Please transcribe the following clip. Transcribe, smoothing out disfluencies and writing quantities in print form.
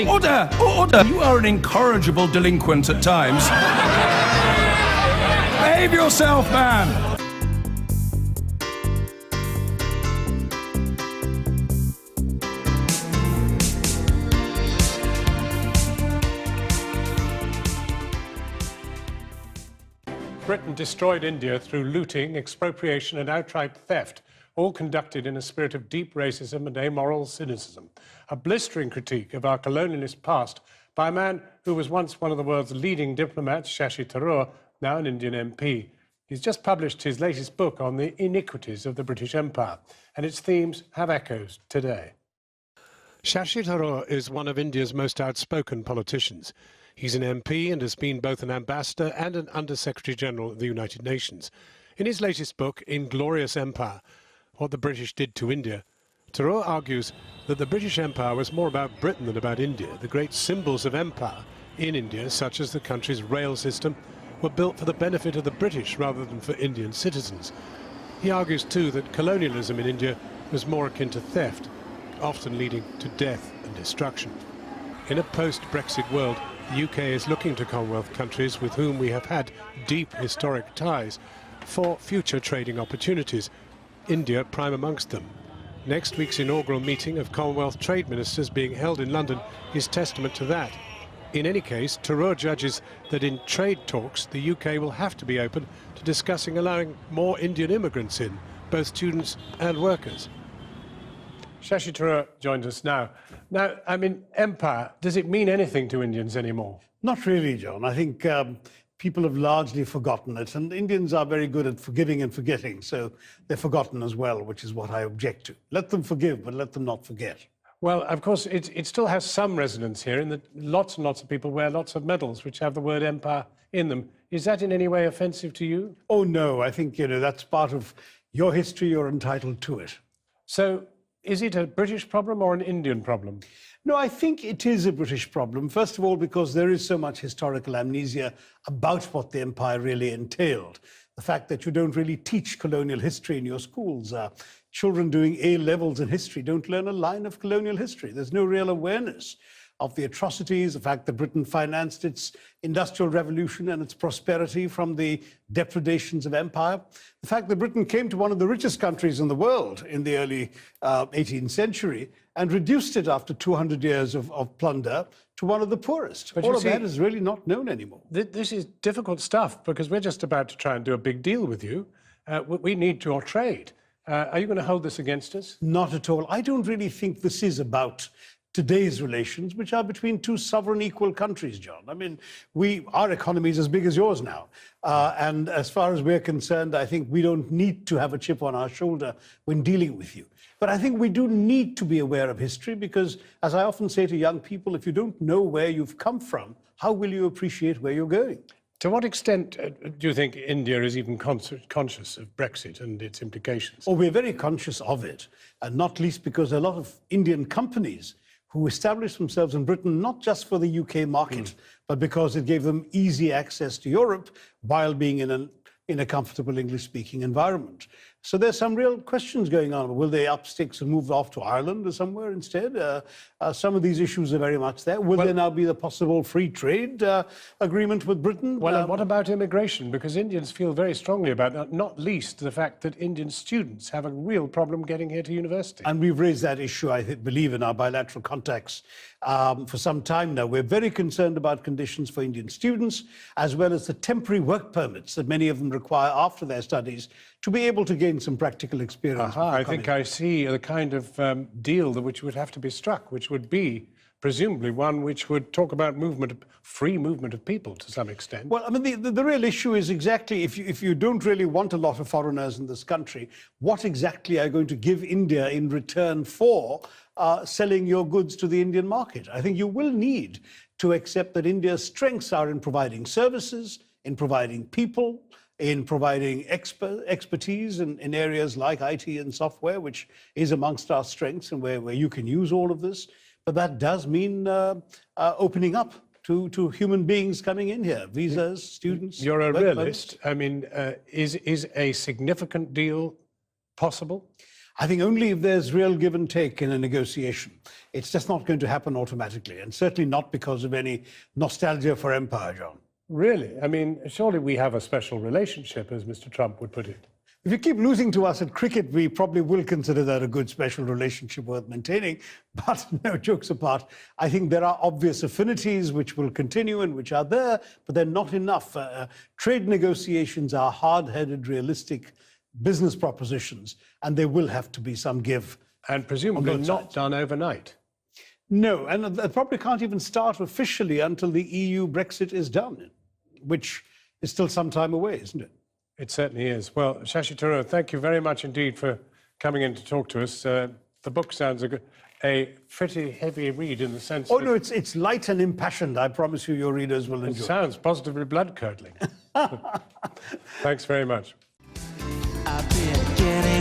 Order! Order! You are an incorrigible delinquent at times. Behave yourself, man! Britain destroyed India through looting, expropriation and outright theft, all conducted in a spirit of deep racism and amoral cynicism. A blistering critique of our colonialist past by a man who was once one of the world's leading diplomats, Shashi Tharoor, now an Indian MP. He's just published his latest book on the inequities of the British Empire, and its themes have echoes today. Shashi Tharoor is one of India's most outspoken politicians. He's an MP and has been both an ambassador and an Under-Secretary-General of the United Nations. In his latest book, Inglorious Empire, What the British Did to India, Tharoor argues that the British Empire was more about Britain than about India. The great symbols of empire in India, such as the country's rail system, were built for the benefit of the British rather than for Indian citizens. He argues too that colonialism in India was more akin to theft, often leading to death and destruction. In a post-Brexit world, the UK is looking to Commonwealth countries with whom we have had deep historic ties for future trading opportunities, India prime amongst them. Next week's inaugural meeting of Commonwealth trade ministers being held in London is testament to that. In any case, Tharoor judges that in trade talks, the UK will have to be open to discussing allowing more Indian immigrants in, both students and workers. Shashi Tharoor joins us now. Now, I mean, empire, does it mean anything to Indians anymore? Not really, John. I think people have largely forgotten it, and Indians are very good at forgiving and forgetting, so they're forgotten as well, which is what I object to. Let them forgive, but let them not forget. Well, of course, it still has some resonance here in that lots and lots of people wear lots of medals which have the word empire in them. Is that in any way offensive to you? Oh, no. I think, that's part of your history. You're entitled to it. So is it a British problem or an Indian problem? No, I think it is a British problem. First of all, because there is so much historical amnesia about what the empire really entailed. The fact that you don't really teach colonial history in your schools. Children doing A levels in history don't learn a line of colonial history. There's no real awareness of the atrocities, the fact that Britain financed its industrial revolution and its prosperity from the depredations of empire, the fact that Britain came to one of the richest countries in the world in the early 18th century and reduced it after 200 years of plunder to one of the poorest. But all of that is really not known anymore. This is difficult stuff because we're just about to try and do a big deal with you. We need your trade. Are you going to hold this against us? Not at all. I don't really think this is about today's relations, which are between two sovereign equal countries, John. I mean, our economy is as big as yours now. And as far as we're concerned, I think we don't need to have a chip on our shoulder when dealing with you. But I think we do need to be aware of history because, as I often say to young people, if you don't know where you've come from, how will you appreciate where you're going? To what extent do you think India is even conscious of Brexit and its implications? Oh, we're very conscious of it, and not least because a lot of Indian companies who established themselves in Britain, not just for the UK market, but because it gave them easy access to Europe while being in a comfortable English-speaking environment. So there's some real questions going on. Will they up sticks and move off to Ireland or somewhere instead? Some of these issues are very much there. Will there now be the possible free trade agreement with Britain? Well, and what about immigration? Because Indians feel very strongly about that, not least the fact that Indian students have a real problem getting here to university. And we've raised that issue, I believe, in our bilateral contacts for some time now. We're very concerned about conditions for Indian students, as well as the temporary work permits that many of them require after their studies to be able to gain some practical experience. I think I see the kind of deal which would have to be struck, which would be presumably one which would talk about free movement of people to some extent. Well, I mean, the real issue is exactly if you don't really want a lot of foreigners in this country, what exactly are you going to give India in return for selling your goods to the Indian market? I think you will need to accept that India's strengths are in providing services, in providing people, in providing expertise in areas like IT and software, which is amongst our strengths and where you can use all of this. But that does mean opening up to human beings coming in here, visas, students. You're a realist. I mean, is a significant deal possible? I think only if there's real give and take in a negotiation. It's just not going to happen automatically, and certainly not because of any nostalgia for empire, John. Really? I mean, surely we have a special relationship, as Mr. Trump would put it. If you keep losing to us at cricket, we probably will consider that a good special relationship worth maintaining. But no, jokes apart, I think there are obvious affinities which will continue and which are there, but they're not enough. Trade negotiations are hard-headed, realistic business propositions, and there will have to be some give. And presumably not done overnight. No, and it probably can't even start officially until the EU Brexit is done, which is still some time away, isn't it? It certainly is. Well, Shashi Tharoor, thank you very much indeed for coming in to talk to us. The book sounds a pretty heavy read in the sense Oh, no, it's light and impassioned. I promise you your readers will enjoy it. Sounds positively blood-curdling. Thanks very much. I've been getting